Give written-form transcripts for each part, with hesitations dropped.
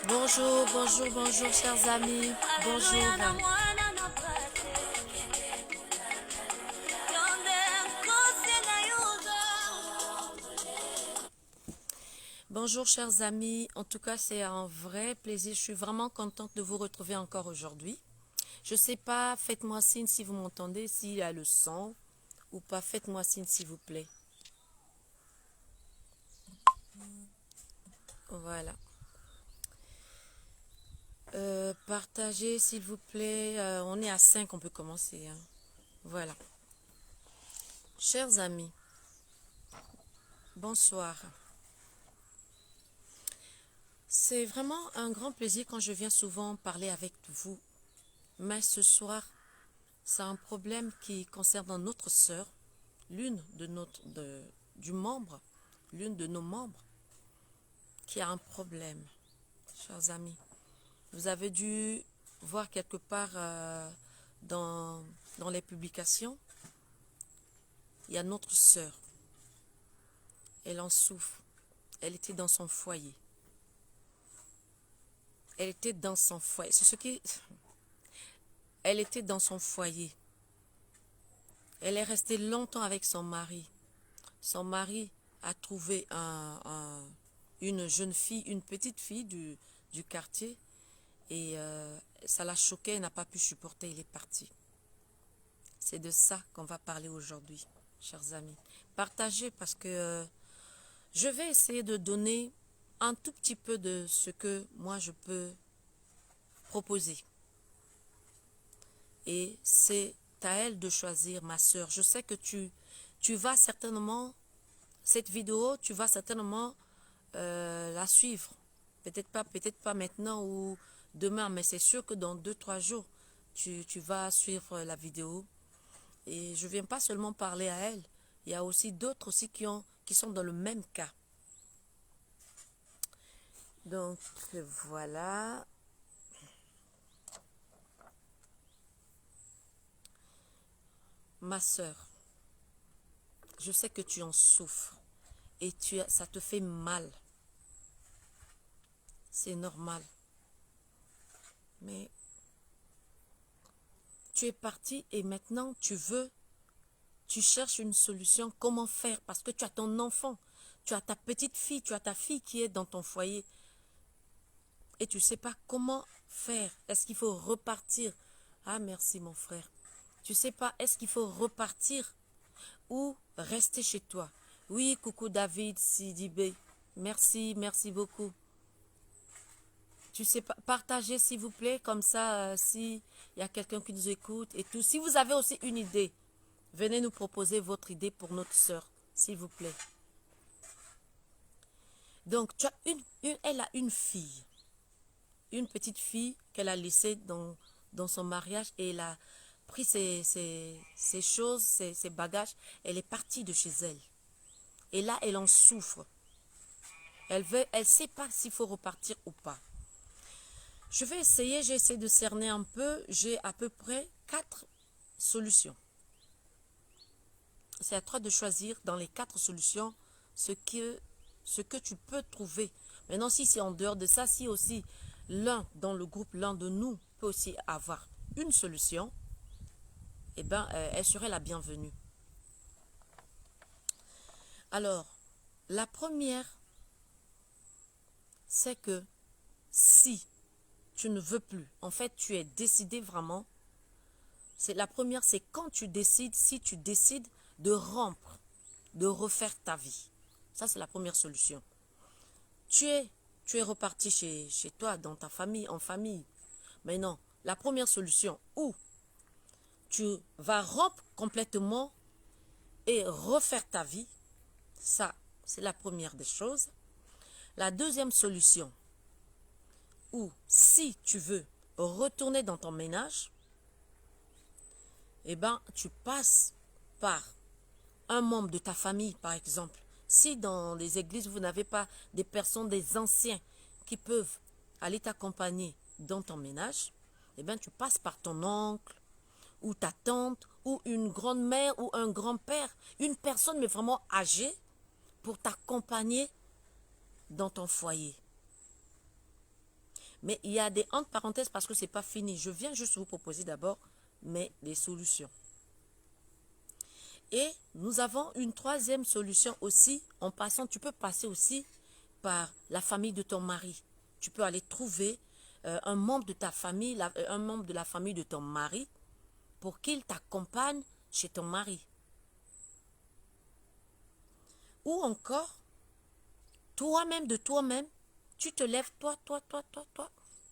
Bonjour, bonjour, bonjour, chers amis. Bonjour. Bonjour, chers amis. En tout cas, c'est un vrai plaisir. Je suis vraiment contente de vous retrouver encore aujourd'hui. Je ne sais pas, faites-moi signe si vous m'entendez, s'il y a le son ou pas. Faites-moi signe, s'il vous plaît. Voilà. Partagez, s'il vous plaît. On est à 5, on peut commencer. Hein. Voilà. Chers amis, bonsoir. C'est vraiment un grand plaisir quand je viens souvent parler avec vous. Mais ce soir, c'est un problème qui concerne notre sœur, l'une de l'une de nos membres, qui a un problème. Chers amis, vous avez dû voir quelque part dans les publications, il y a notre sœur. Elle en souffre. Elle était dans son foyer. Elle était dans son foyer. C'est ce qui... Elle était dans son foyer. Elle est restée longtemps avec son mari. Son mari a trouvé une jeune fille, une petite fille du quartier. Et ça l'a choqué, elle n'a pas pu supporter, il est parti. C'est de ça qu'on va parler aujourd'hui, chers amis. Partagez parce que je vais essayer de donner un tout petit peu de ce que moi je peux proposer. Et c'est à elle de choisir, ma soeur. Je sais que tu vas certainement, cette vidéo, tu vas certainement la suivre. Peut-être pas maintenant ou demain, mais c'est sûr que dans 2-3 jours, tu vas suivre la vidéo. Et je ne viens pas seulement parler à elle. Il y a aussi d'autres aussi qui sont dans le même cas. Donc, voilà. Ma soeur, je sais que tu en souffres et ça te fait mal. C'est normal. Mais tu es parti et maintenant tu cherches une solution. Comment faire? Parce que tu as ton enfant, tu as ta petite fille, tu as ta fille qui est dans ton foyer. Et tu ne sais pas comment faire. Est-ce qu'il faut repartir? Ah, merci mon frère. Tu ne sais pas, est-ce qu'il faut repartir ou rester chez toi? Oui, coucou David Sidibé. Merci, merci beaucoup. Tu sais pas, partagez s'il vous plaît, comme ça, si il y a quelqu'un qui nous écoute et tout. Si vous avez aussi une idée, venez nous proposer votre idée pour notre sœur, s'il vous plaît. Donc, tu as elle a une fille, une petite fille qu'elle a laissée dans son mariage et elle a pris ses choses, ses bagages, elle est partie de chez elle. Et là, elle en souffre. Elle sait pas s'il faut repartir ou pas. J'ai essayé de cerner un peu, j'ai à peu près 4 solutions. C'est à toi de choisir dans les 4 solutions ce que tu peux trouver. Maintenant, si c'est en dehors de ça, si aussi dans le groupe, l'un de nous peut aussi avoir une solution, eh bien, elle serait la bienvenue. Alors, la première, c'est que si tu ne veux plus, en fait, tu es décidé vraiment. La première, c'est quand si tu décides de rompre, de refaire ta vie. Ça, c'est la première solution. Tu es reparti chez toi, dans ta famille, en famille. Mais non, la première solution, où tu vas rompre complètement et refaire ta vie, ça, c'est la première des choses. La deuxième solution, où si tu veux retourner dans ton ménage, eh ben, tu passes par un membre de ta famille, par exemple. Si dans les églises, vous n'avez pas des personnes, des anciens qui peuvent aller t'accompagner dans ton ménage, eh bien, tu passes par ton oncle ou ta tante ou une grand-mère ou un grand-père, une personne mais vraiment âgée pour t'accompagner dans ton foyer. Mais il y a des entre parenthèses parce que ce n'est pas fini. Je viens juste vous proposer d'abord des solutions. Et nous avons une troisième solution aussi. En passant, tu peux passer aussi par la famille de ton mari. Tu peux aller trouver un membre de ta famille, un membre de la famille de ton mari pour qu'il t'accompagne chez ton mari. Ou encore, toi-même de toi-même, tu te lèves, toi,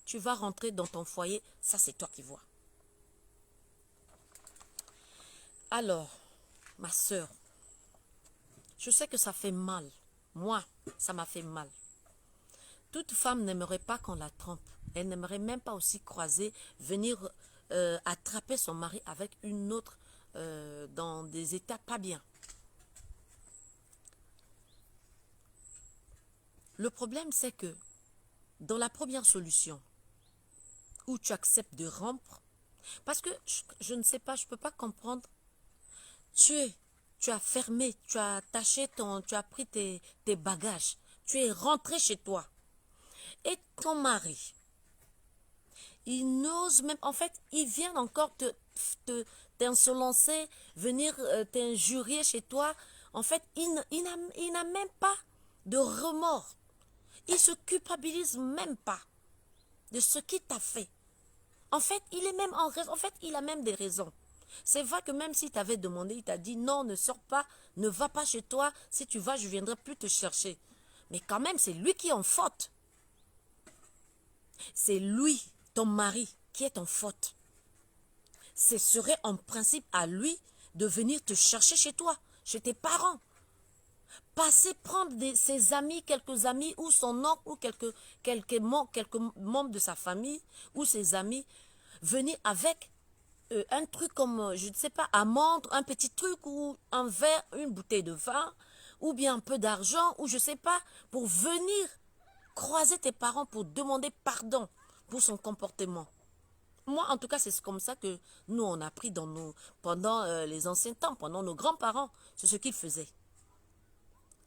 tu vas rentrer dans ton foyer, ça c'est toi qui vois. Alors, ma soeur, je sais que ça fait mal. Moi, ça m'a fait mal. Toute femme n'aimerait pas qu'on la trompe. Elle n'aimerait même pas aussi croiser, venir attraper son mari avec une autre dans des états pas bien. Le problème, c'est que dans la première solution, où tu acceptes de rompre, parce que je ne sais pas, je ne peux pas comprendre, tu as fermé, tu as attaché tu as pris tes bagages, tu es rentré chez toi. Et ton mari, il n'ose même, en fait, il vient encore t'insolencer, venir t'injurier chez toi. En fait, il n'a même pas de remords. Il se culpabilise même pas de ce qu'il t'a fait. En fait, il est même en raison. En fait, il a même des raisons. C'est vrai que même s'il t'avait demandé, il t'a dit non, ne sors pas, ne va pas chez toi. Si tu vas, je ne viendrai plus te chercher. Mais quand même, c'est lui qui est en faute. C'est lui, ton mari, qui est en faute. Ce serait en principe à lui de venir te chercher chez toi, chez tes parents. Passer prendre ses amis, quelques amis, ou son oncle, ou quelques membres de sa famille, ou ses amis, venir avec un truc comme, je ne sais pas, amande, un petit truc, ou un verre, une bouteille de vin, ou bien un peu d'argent, ou je ne sais pas, pour venir croiser tes parents pour demander pardon pour son comportement. Moi, en tout cas, c'est comme ça que nous, on a appris pendant les anciens temps, pendant nos grands-parents. C'est ce qu'ils faisaient.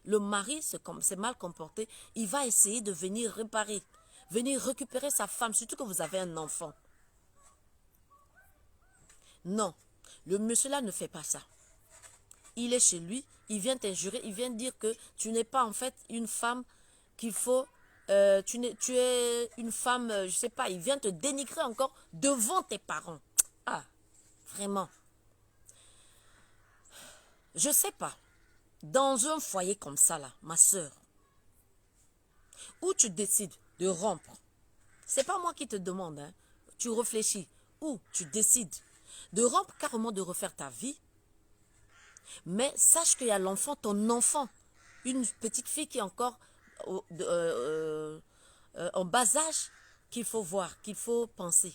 Le mari s'est mal comporté, il va essayer de venir réparer, venir récupérer sa femme, surtout que vous avez un enfant. Non, le monsieur-là ne fait pas ça. Il est chez lui, il vient t'injurer, il vient dire que tu n'es pas en fait une femme qu'il faut... tu es une femme, je ne sais pas, il vient te dénigrer encore devant tes parents. Ah, vraiment. Je ne sais pas. Dans un foyer comme ça, là, ma soeur, où tu décides de rompre, c'est pas moi qui te demande, hein, tu réfléchis, ou tu décides de rompre carrément, de refaire ta vie, mais sache qu'il y a l'enfant, ton enfant, une petite fille qui est encore en bas âge, qu'il faut voir, qu'il faut penser.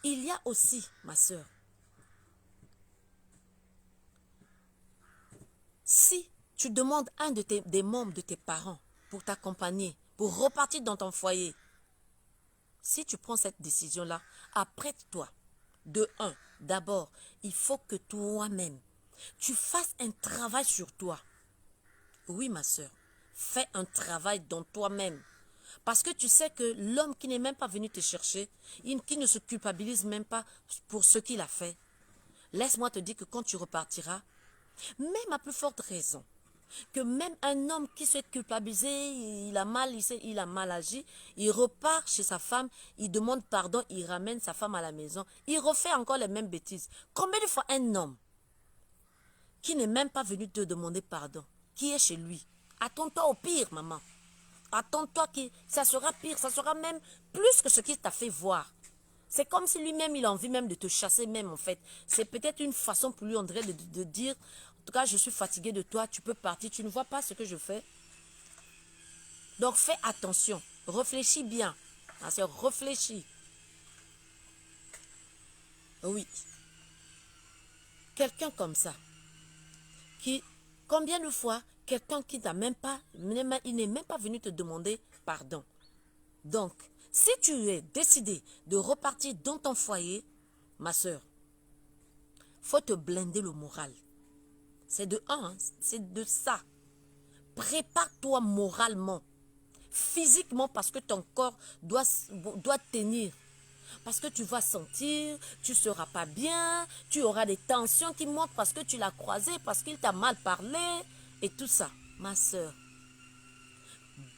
Il y a aussi, ma soeur, si tu demandes un des membres de tes parents pour t'accompagner, pour repartir dans ton foyer, si tu prends cette décision-là, apprête-toi. De un, d'abord, il faut que toi-même, tu fasses un travail sur toi. Oui, ma soeur, fais un travail dans toi-même. Parce que tu sais que l'homme qui n'est même pas venu te chercher, qui ne se culpabilise même pas pour ce qu'il a fait, laisse-moi te dire que quand tu repartiras, même à plus forte raison, que même un homme qui s'est culpabilisé, il a mal agi, il repart chez sa femme, il demande pardon, il ramène sa femme à la maison, il refait encore les mêmes bêtises. Combien de fois un homme qui n'est même pas venu te demander pardon, qui est chez lui, attends-toi au pire, maman. Attends-toi que ça sera pire, ça sera même plus que ce qu'il t'a fait voir. C'est comme si lui-même, il a envie même de te chasser même en fait. C'est peut-être une façon pour lui, on dirait, de dire, en tout cas, je suis fatigué de toi, tu peux partir, tu ne vois pas ce que je fais. Donc fais attention, réfléchis bien. Réfléchis. Oui. quelqu'un comme ça, qui, combien de fois, quelqu'un qui n'a même pas, il n'est même pas venu te demander pardon. Donc, si tu es décidé de repartir dans ton foyer, ma soeur, faut te blinder le moral. C'est de un, hein, c'est de ça. Prépare-toi moralement, physiquement, parce que ton corps doit tenir. Parce que tu vas sentir, tu ne seras pas bien, tu auras des tensions qui montent parce que tu l'as croisé, parce qu'il t'a mal parlé, et tout ça. Ma soeur,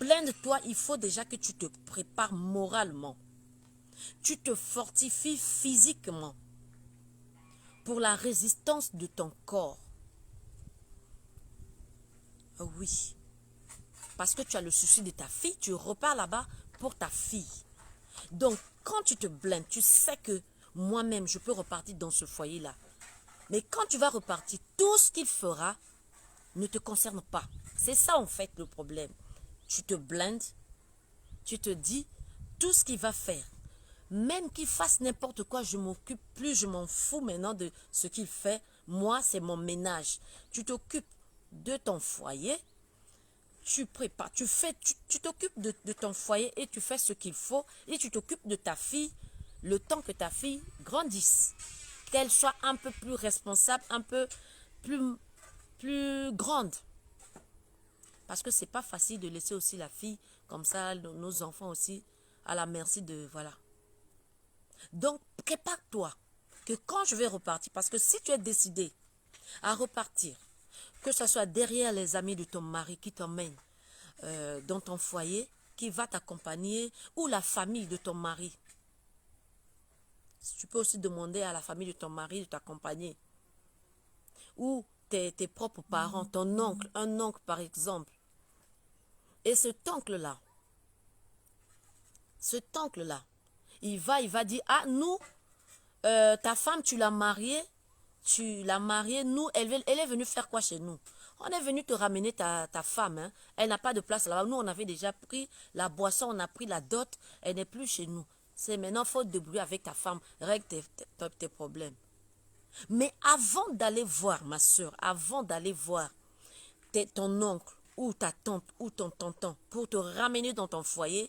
blinde-toi, il faut déjà que tu te prépares moralement. Tu te fortifies physiquement pour la résistance de ton corps. Oui. Parce que tu as le souci de ta fille, tu repars là-bas pour ta fille. Donc, quand tu te blindes, tu sais que moi-même, je peux repartir dans ce foyer-là. Mais quand tu vas repartir, tout ce qu'il fera ne te concerne pas. C'est ça, en fait, le problème. Tu te blindes, tu te dis, tout ce qu'il va faire, même qu'il fasse n'importe quoi, je m'occupe plus, je m'en fous maintenant de ce qu'il fait. Moi, c'est mon ménage. Tu t'occupes de ton foyer, tu prépares, tu t'occupes de ton foyer et tu fais ce qu'il faut et tu t'occupes de ta fille le temps que ta fille grandisse. Qu'elle soit un peu plus responsable, un peu plus grande. Parce que c'est pas facile de laisser aussi la fille comme ça, nos enfants aussi, à la merci de, voilà. Donc, prépare-toi que quand je vais repartir, parce que si tu es décidé à repartir, que ce soit derrière les amis de ton mari qui t'emmènent dans ton foyer, qui va t'accompagner, ou la famille de ton mari. Tu peux aussi demander à la famille de ton mari de t'accompagner. Ou tes propres parents, ton oncle, un oncle par exemple. Et cet oncle-là, il va dire, ah, nous, ta femme, tu l'as mariée, nous, elle est venue faire quoi chez nous? On est venu te ramener ta femme, hein. Elle n'a pas de place là-bas. Nous, on avait déjà pris la boisson, on a pris la dot, elle n'est plus chez nous. C'est maintenant, il faut te débrouiller avec ta femme, règle tes problèmes. Mais avant d'aller voir, ma soeur, avant d'aller voir ton oncle ou ta tante ou ton tonton pour te ramener dans ton foyer,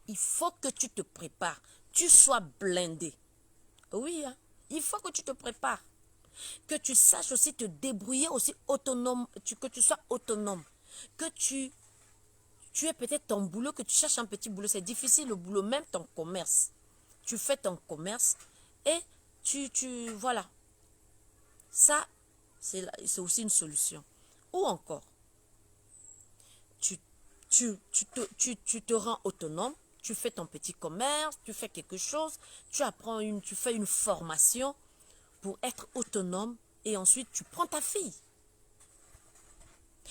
il faut que tu te prépares, tu sois blindé. Oui, hein? Il faut que tu te prépares. Que tu saches aussi te débrouiller aussi autonome, que tu sois autonome. Que tu aies peut-être ton boulot, que tu cherches un petit boulot. C'est difficile le boulot, même ton commerce. Tu fais ton commerce et voilà. Ça, c'est aussi une solution. Ou encore, tu te rends autonome, tu fais ton petit commerce, tu fais quelque chose, tu fais une formation pour être autonome et ensuite tu prends ta fille.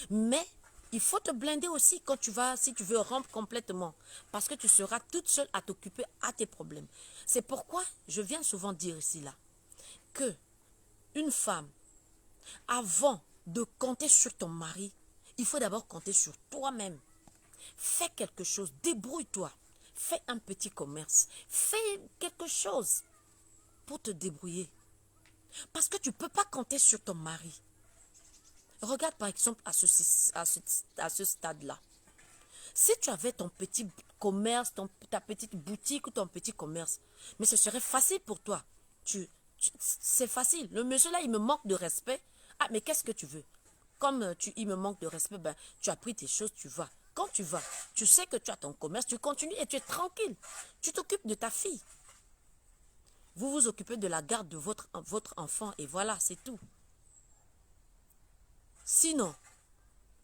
Mais il faut te blinder aussi quand si tu veux rompre complètement, parce que tu seras toute seule à t'occuper à tes problèmes. C'est pourquoi je viens souvent dire ici là que une femme, avant de compter sur ton mari, il faut d'abord compter sur toi-même. Fais quelque chose, débrouille-toi. Fais un petit commerce. Fais quelque chose pour te débrouiller. Parce que tu ne peux pas compter sur ton mari. Regarde par exemple à ce stade-là. Si tu avais ton petit commerce, ta petite boutique ou ton petit commerce, mais ce serait facile pour toi. C'est facile. Le monsieur là, il me manque de respect. Ah, mais qu'est-ce que tu veux? Comme il me manque de respect, ben, tu as pris tes choses, tu vas. Quand tu vas, tu sais que tu as ton commerce, tu continues et tu es tranquille. Tu t'occupes de ta fille. Vous vous occupez de la garde de votre enfant et voilà, c'est tout. Sinon,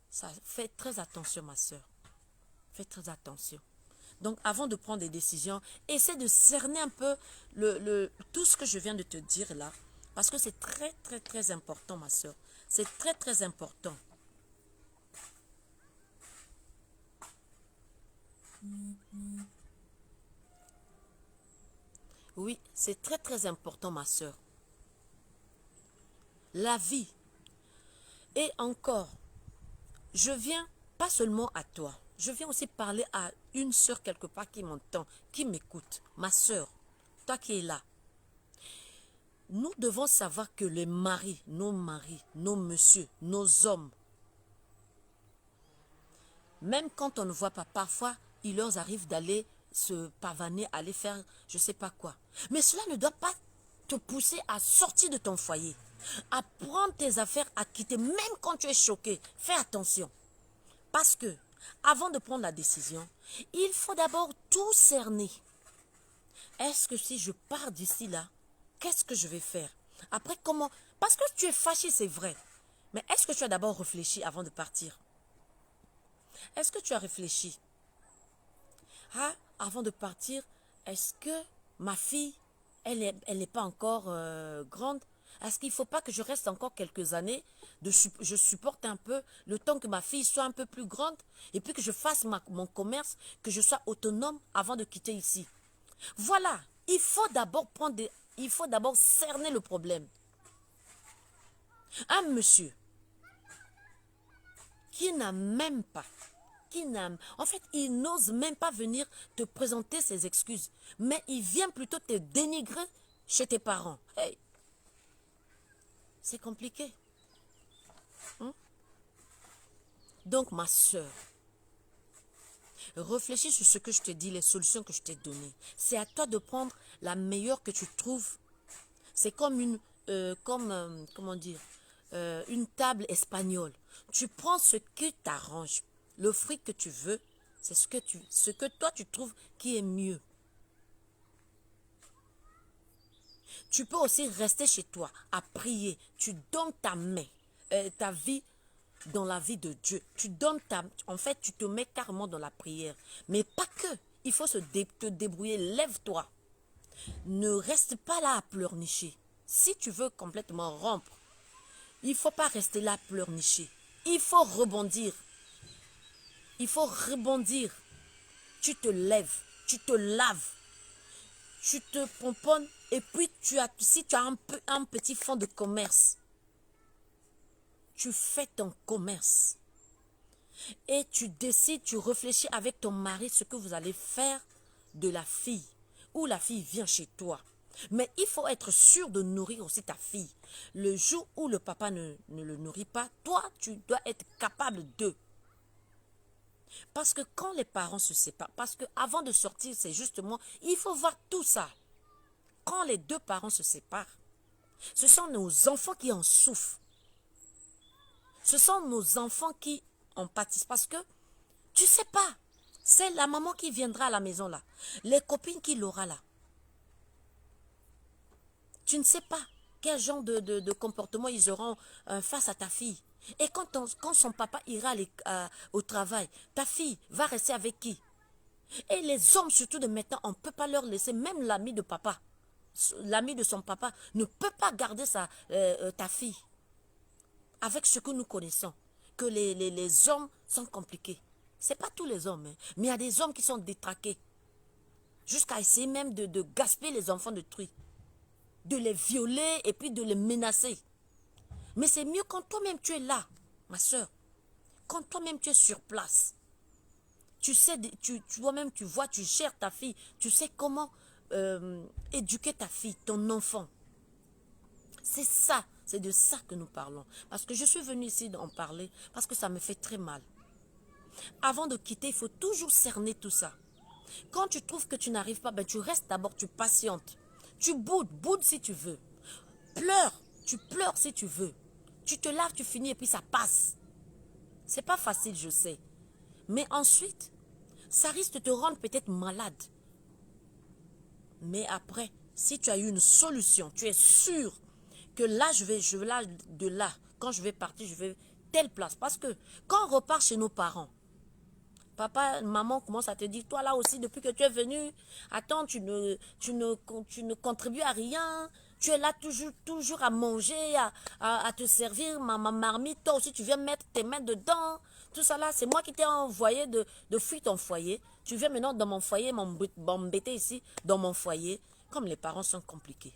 ça fait très attention, ma soeur. Fais très attention. Donc, avant de prendre des décisions, essaie de cerner un peu tout ce que je viens de te dire là. Parce que c'est très, très, très important, ma soeur. C'est très, très important. Oui, c'est très, très important, ma soeur. La vie. Et encore, je viens pas seulement à toi. Je viens aussi parler à une soeur quelque part qui m'entend, qui m'écoute. Ma soeur, toi qui es là. Nous devons savoir que les maris, nos messieurs, nos hommes, même quand on ne voit pas, parfois, il leur arrive d'aller se pavaner, aller faire je ne sais pas quoi. Mais cela ne doit pas te pousser à sortir de ton foyer, à prendre tes affaires, à quitter, même quand tu es choqué. Fais attention. Parce que, avant de prendre la décision, il faut d'abord tout cerner. Est-ce que si je pars d'ici là, qu'est-ce que je vais faire? Après, comment? Parce que tu es fâché, c'est vrai. Mais est-ce que tu as d'abord réfléchi avant de partir? Est-ce que tu as réfléchi? Ah, avant de partir, est-ce que ma fille, elle n'est pas encore grande? Est-ce qu'il ne faut pas que je reste encore quelques années, je supporte un peu le temps que ma fille soit un peu plus grande et puis que je fasse mon commerce, que je sois autonome avant de quitter ici? Voilà, il faut d'abord cerner le problème. Un monsieur qui n'a même pas, en fait, il n'ose même pas venir te présenter ses excuses, mais il vient plutôt te dénigrer chez tes parents. Hey, c'est compliqué. Donc, ma soeur, réfléchis sur ce que je te dis, les solutions que je t'ai données. C'est à toi de prendre la meilleure que tu trouves. C'est comme comment dire, une table espagnole. Tu prends ce qui t'arrange. Le fruit que tu veux, c'est ce que toi tu trouves qui est mieux. Tu peux aussi rester chez toi à prier. Tu donnes ta vie dans la vie de Dieu. En fait, tu te mets carrément dans la prière. Mais pas que. Il faut te débrouiller. Lève-toi. Ne reste pas là à pleurnicher. Si tu veux complètement rompre, il ne faut pas rester là à pleurnicher. Il faut rebondir. Il faut rebondir. Tu te lèves, tu te laves, tu te pomponnes et puis si tu as un petit fonds de commerce, tu fais ton commerce. Et tu décides, tu réfléchis avec ton mari ce que vous allez faire de la fille. Ou la fille vient chez toi. Mais il faut être sûr de nourrir aussi ta fille. Le jour où le papa ne le nourrit pas, toi, tu dois être capable de. Parce que quand les parents se séparent, parce qu'avant de sortir, c'est justement, il faut voir tout ça. Quand les deux parents se séparent, ce sont nos enfants qui en souffrent. Ce sont nos enfants qui en pâtissent. Parce que, tu sais pas, c'est la maman qui viendra à la maison là. Les copines qui l'aura là. Tu ne sais pas quel genre de comportement ils auront face à ta fille. Et quand son papa ira au travail, ta fille va rester avec qui? Et les hommes, surtout de maintenant, on ne peut pas leur laisser, même l'ami de papa, l'ami de son papa, ne peut pas garder ta fille. Avec ce que nous connaissons, que les hommes sont compliqués. Ce n'est pas tous les hommes, hein, mais il y a des hommes qui sont détraqués. Jusqu'à essayer même de gaspiller les enfants d'autrui. De les violer et puis de les menacer. Mais c'est mieux quand toi-même tu es là, ma soeur. Quand toi-même tu es sur place. Tu sais, toi-même tu vois, tu gères ta fille. Tu sais comment éduquer ta fille, ton enfant. C'est ça, c'est de ça que nous parlons. Parce que je suis venue ici en parler, parce que ça me fait très mal. Avant de quitter, il faut toujours cerner tout ça. Quand tu trouves que tu n'arrives pas, ben tu restes d'abord, tu patientes. Tu boudes si tu veux. Tu pleures si tu veux. Tu te laves, tu finis et puis ça passe. C'est pas facile, je sais. Mais ensuite, ça risque de te rendre peut-être malade. Mais après, si tu as eu une solution, tu es sûr que là, quand je vais partir, je vais telle place. Parce que quand on repart chez nos parents, papa, maman commence à te dire, toi là aussi, depuis que tu es venu, attends, tu ne contribues à rien. Tu es là toujours à manger, à te servir ma marmite. Toi aussi, tu viens mettre tes mains dedans. Tout ça là, c'est moi qui t'ai envoyé de fuir ton foyer. Tu viens maintenant dans mon foyer, m'embêter ici, dans mon foyer. Comme les parents sont compliqués.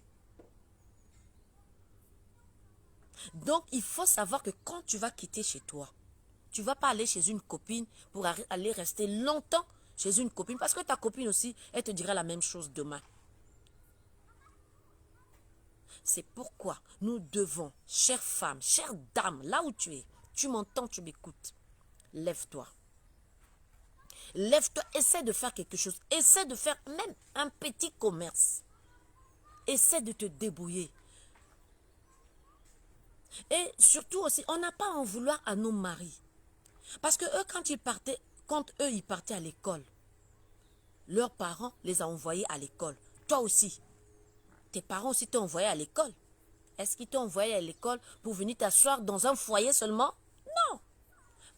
Donc, il faut savoir que quand tu vas quitter chez toi, tu ne vas pas aller chez une copine pour aller rester longtemps chez une copine. Parce que ta copine aussi, elle te dira la même chose demain. C'est pourquoi nous devons, chère femme, chère dame, là où tu es, tu m'entends, tu m'écoutes, lève-toi. Lève-toi, essaie de faire quelque chose. Essaie de faire même un petit commerce. Essaie de te débrouiller. Et surtout aussi, on n'a pas à en vouloir à nos maris. Parce que eux, quand eux, ils partaient à l'école, leurs parents les ont envoyés à l'école. Toi aussi. Tes parents aussi t'ont envoyé à l'école. Est-ce qu'ils t'ont envoyé à l'école pour venir t'asseoir dans un foyer seulement? Non.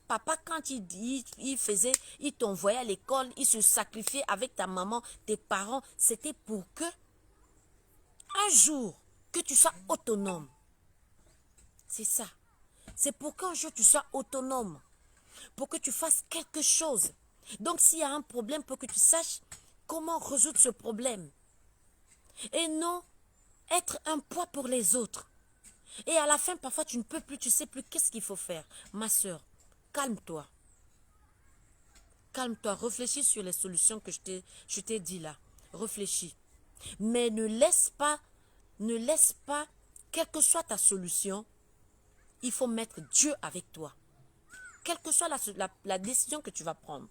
Papa, quand il t'envoyait à l'école, il se sacrifiait avec ta maman, tes parents. C'était pour que, un jour, que tu sois autonome. C'est ça. C'est pour qu'un jour tu sois autonome. Pour que tu fasses quelque chose. Donc s'il y a un problème, pour que tu saches comment résoudre ce problème. Et non être un poids pour les autres. Et à la fin, parfois, tu ne peux plus, tu ne sais plus qu'est-ce qu'il faut faire. Ma soeur, calme-toi. Calme-toi, réfléchis sur les solutions que je t'ai dit là. Réfléchis. Mais ne laisse pas, quelle que soit ta solution, il faut mettre Dieu avec toi. Quelle que soit la décision que tu vas prendre.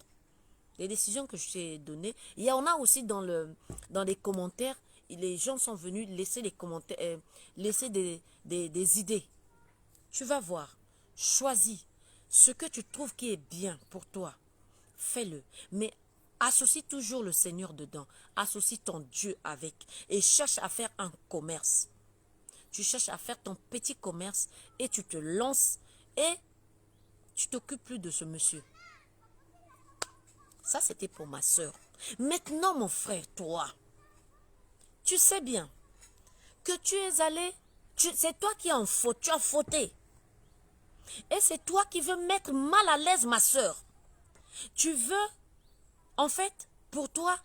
Les décisions que je t'ai données. Il y en a aussi dans les commentaires, les gens sont venus laisser les commentaires, laisser des idées. Tu vas voir, choisis ce que tu trouves qui est bien pour toi. Fais-le, mais associe toujours le Seigneur dedans. Associe ton Dieu avec et cherche à faire un commerce. Tu cherches à faire ton petit commerce et tu te lances et tu t'occupes plus de ce monsieur. Ça, c'était pour ma soeur. Maintenant, mon frère, toi, tu sais bien que tu es allé, c'est toi qui es en faute, tu as fauté. Et c'est toi qui veux mettre mal à l'aise ma soeur. Tu veux, en fait, pour toi,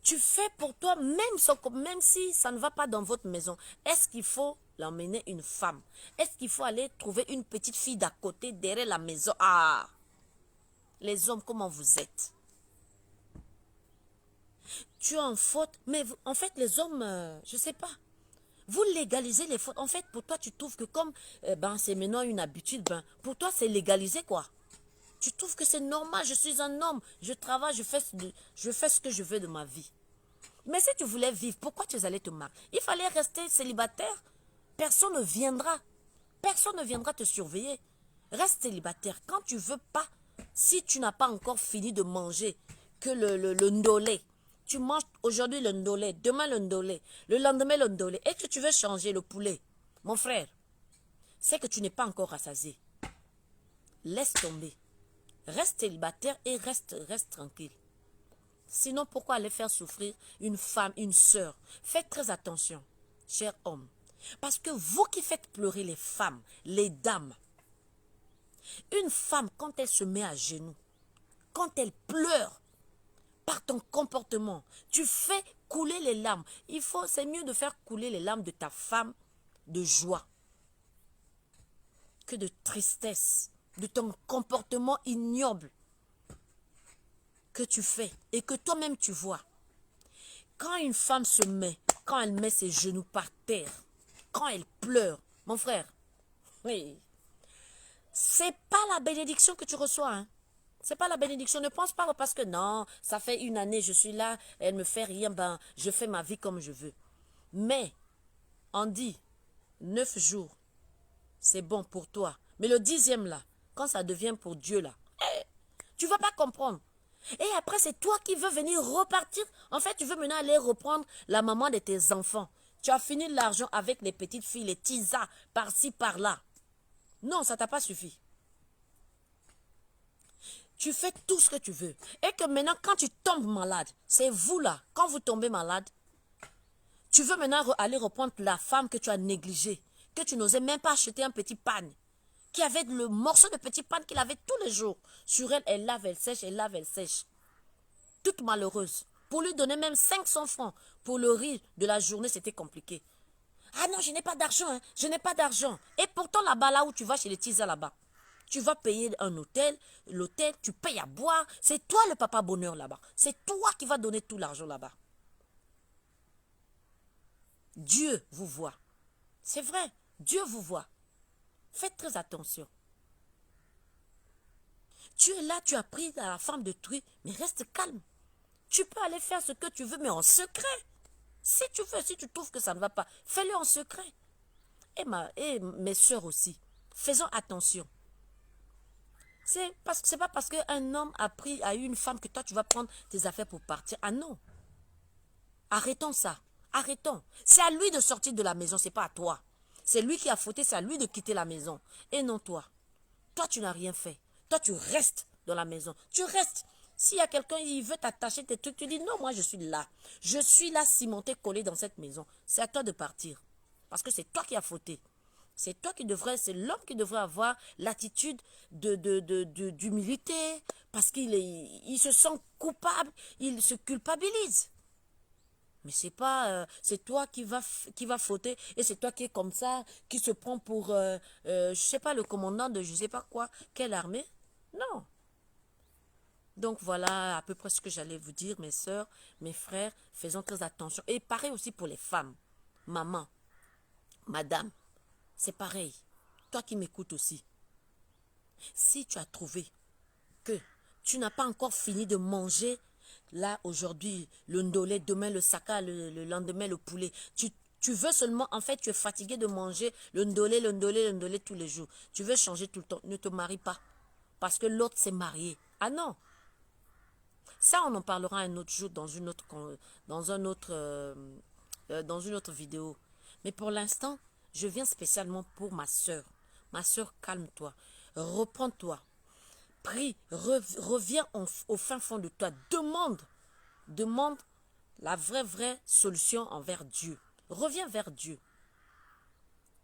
tu fais pour toi, même si ça ne va pas dans votre maison. Est-ce qu'il faut l'emmener une femme? Est-ce qu'il faut aller trouver une petite fille d'à côté, derrière la maison? Ah! Les hommes, comment vous êtes? Tu es en faute, mais en fait, les hommes, je ne sais pas. Vous légalisez les fautes. En fait, pour toi, tu trouves que comme c'est maintenant une habitude, pour toi, c'est légalisé, quoi. Tu trouves que c'est normal, je suis un homme, je travaille, je fais ce que je veux de ma vie. Mais si tu voulais vivre, pourquoi tu allais te marier? Il fallait rester célibataire. Personne ne viendra. Personne ne viendra te surveiller. Reste célibataire. Quand tu veux pas, si tu n'as pas encore fini de manger que le ndolé, tu manges aujourd'hui le ndolé, demain le ndolé, le lendemain le ndolé, et que tu veux changer le poulet, mon frère, c'est que tu n'es pas encore rassasié. Laisse tomber. Reste célibataire et reste tranquille. Sinon, pourquoi aller faire souffrir une femme, une sœur? Faites très attention, cher homme. Parce que vous qui faites pleurer les femmes, les dames, une femme, quand elle se met à genoux, quand elle pleure, par ton comportement, tu fais couler les larmes. C'est mieux de faire couler les larmes de ta femme de joie que de tristesse, de ton comportement ignoble que tu fais et que toi-même tu vois. Quand une femme quand elle met ses genoux par terre, quand elle pleure, mon frère, oui, c'est pas la bénédiction que tu reçois, hein. C'est pas la bénédiction. Ne pense pas parce que non, ça fait une année, je suis là, elle me fait rien, je fais ma vie comme je veux. Mais, on dit, 9 jours, c'est bon pour toi. Mais le 10e là, quand ça devient pour Dieu là, tu vas pas comprendre. Et après, c'est toi qui veux venir repartir. En fait, tu veux maintenant aller reprendre la maman de tes enfants. Tu as fini l'argent avec les petites filles, les tisas, par-ci, par-là. Non, ça t'a pas suffi. Tu fais tout ce que tu veux. Et que maintenant, quand tu tombes malade, c'est vous là, quand vous tombez malade, tu veux maintenant aller reprendre la femme que tu as négligée, que tu n'osais même pas acheter un petit pagne, qui avait le morceau de petit pagne qu'il avait tous les jours. Sur elle, elle lave, elle sèche, elle lave, elle sèche. Toute malheureuse. Pour lui donner même 500 francs pour le riz de la journée, c'était compliqué. Ah non, je n'ai pas d'argent, hein, je n'ai pas d'argent. Et pourtant, là-bas, là où tu vas chez les tisas là-bas, tu vas payer un hôtel, l'hôtel, tu payes à boire. C'est toi le papa bonheur là-bas. C'est toi qui vas donner tout l'argent là-bas. Dieu vous voit. C'est vrai, Dieu vous voit. Faites très attention. Tu es là, tu as pris à la femme de truie, mais reste calme. Tu peux aller faire ce que tu veux, mais en secret. Si tu veux, si tu trouves que ça ne va pas, fais-le en secret. Et mes soeurs aussi, faisons attention. C'est pas parce qu'un homme a eu une femme que toi tu vas prendre tes affaires pour partir. Ah non. Arrêtons ça. Arrêtons. C'est à lui de sortir de la maison, c'est pas à toi. C'est lui qui a fauté, c'est à lui de quitter la maison. Et non toi. Toi tu n'as rien fait. Toi tu restes dans la maison. Tu restes. S'il y a quelqu'un qui veut t'attacher tes trucs, tu dis non, moi je suis là. Je suis là cimenté, collé dans cette maison. C'est à toi de partir. Parce que c'est toi qui as fauté. C'est toi qui devrais, c'est l'homme qui devrait avoir l'attitude d'humilité, parce il se sent coupable, il se culpabilise. Mais c'est pas, c'est toi qui va fauter, et c'est toi qui est comme ça, qui se prend pour, je sais pas, le commandant de je sais pas quoi, quelle armée. Non. Donc voilà à peu près ce que j'allais vous dire, mes soeurs, mes frères, faisons très attention. Et pareil aussi pour les femmes. Maman, madame, c'est pareil. Toi qui m'écoutes aussi. Si tu as trouvé que tu n'as pas encore fini de manger, là aujourd'hui le ndolé, demain le saka, le lendemain le poulet, tu veux seulement, en fait tu es fatigué de manger le ndolé tous les jours. Tu veux changer tout le temps, ne te marie pas. Parce que l'autre s'est marié. Ah non. Ça on en parlera un autre jour dans une autre, dans une autre vidéo. Mais pour l'instant, je viens spécialement pour ma soeur. Ma soeur, calme-toi. Reprends-toi. Prie. Reviens au fin fond de toi. Demande la vraie solution envers Dieu. Reviens vers Dieu.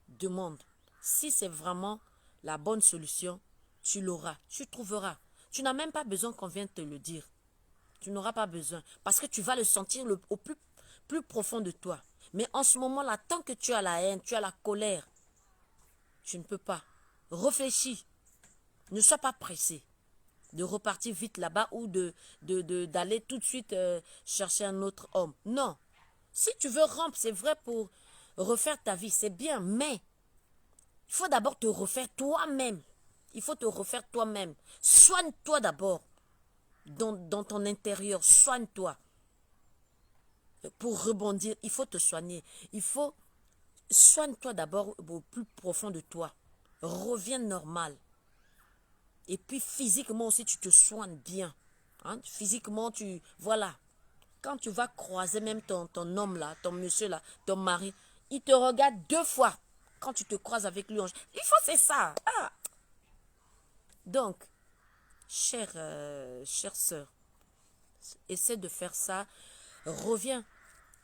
Demande. Si c'est vraiment la bonne solution, tu l'auras. Tu trouveras. Tu n'as même pas besoin qu'on vienne te le dire. Tu n'auras pas besoin. Parce que tu vas le sentir au plus profond de toi. Mais en ce moment-là, tant que tu as la haine, tu as la colère, tu ne peux pas. Réfléchis. Ne sois pas pressé de repartir vite là-bas ou d'aller tout de suite chercher un autre homme. Non. Si tu veux rompre, c'est vrai, pour refaire ta vie, c'est bien, mais il faut d'abord te refaire toi-même. Il faut te refaire toi-même. Soigne-toi d'abord. Dans ton intérieur, soigne-toi. Pour rebondir, il faut te soigner. Il faut soigne-toi d'abord au plus profond de toi. Reviens normal. Et puis physiquement aussi, tu te soignes bien. Hein? Physiquement, voilà. Quand tu vas croiser même ton homme là, ton monsieur là, ton mari, il te regarde 2 fois quand tu te croises avec lui. Il faut, c'est ça. Ah. Donc, chère sœur, essaie de faire ça. Reviens,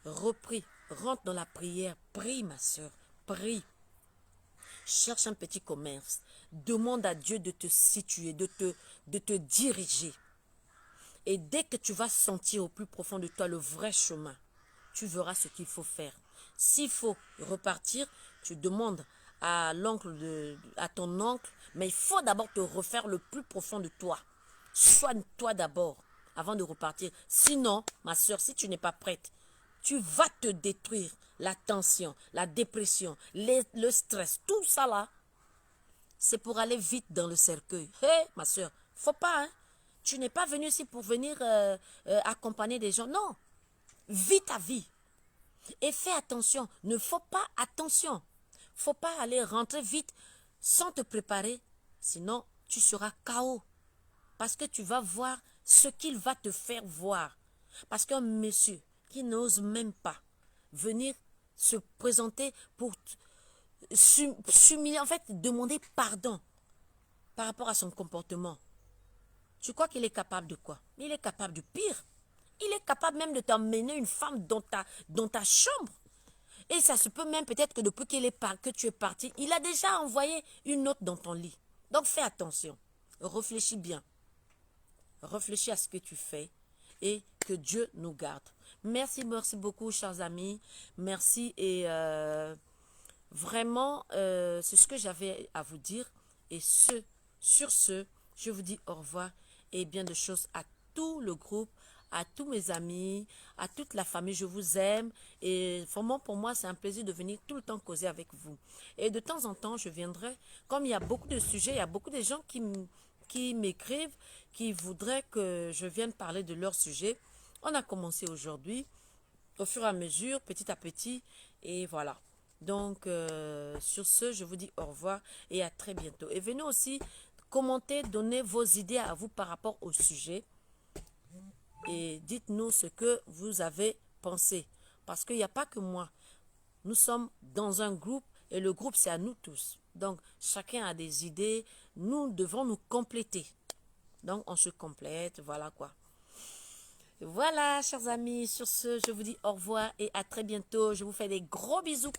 reprie, rentre dans la prière. Prie, ma sœur, prie. Cherche un petit commerce. Demande à Dieu de te situer, de te diriger. Et dès que tu vas sentir au plus profond de toi le vrai chemin, tu verras ce qu'il faut faire. S'il faut repartir, tu demandes à ton oncle, mais il faut d'abord te refaire le plus profond de toi. Soigne-toi d'abord avant de repartir. Sinon, ma soeur, si tu n'es pas prête, tu vas te détruire. La tension, la dépression, le stress, tout ça là, c'est pour aller vite dans le cercueil. Hé, ma soeur, faut pas, hein. Tu n'es pas venu ici pour venir accompagner des gens. Non, vis ta vie. Et fais attention, ne faut pas, attention, faut pas aller rentrer vite sans te préparer. Sinon, tu seras KO. Parce que tu vas voir ce qu'il va te faire voir. Parce qu'un monsieur qui n'ose même pas venir se présenter pour s'humilier, en fait, demander pardon par rapport à son comportement. Tu crois qu'il est capable de quoi? Il est capable de pire. Il est capable même de t'emmener une femme dans ta chambre. Et ça se peut même peut-être que depuis que tu es parti, il a déjà envoyé une autre dans ton lit. Donc fais attention. Réfléchis bien. Réfléchis à ce que tu fais et que Dieu nous garde. Merci beaucoup, chers amis. Merci et vraiment, c'est ce que j'avais à vous dire. Et sur ce, je vous dis au revoir et bien de choses à tout le groupe, à tous mes amis, à toute la famille. Je vous aime et vraiment pour moi, c'est un plaisir de venir tout le temps causer avec vous. Et de temps en temps, je viendrai, comme il y a beaucoup de sujets, il y a beaucoup de gens qui m'écrivent, qui voudraient que je vienne parler de leur sujet. On a commencé aujourd'hui, au fur et à mesure, petit à petit, et voilà. Donc, sur ce, je vous dis au revoir et à très bientôt. Et venez aussi commenter, donner vos idées à vous par rapport au sujet. Et dites-nous ce que vous avez pensé. Parce qu'il n'y a pas que moi. Nous sommes dans un groupe et le groupe, c'est à nous tous. Donc, chacun a des idées. Nous devons nous compléter. Donc, on se complète. Voilà quoi. Voilà, chers amis. Sur ce, je vous dis au revoir et à très bientôt. Je vous fais des gros bisous.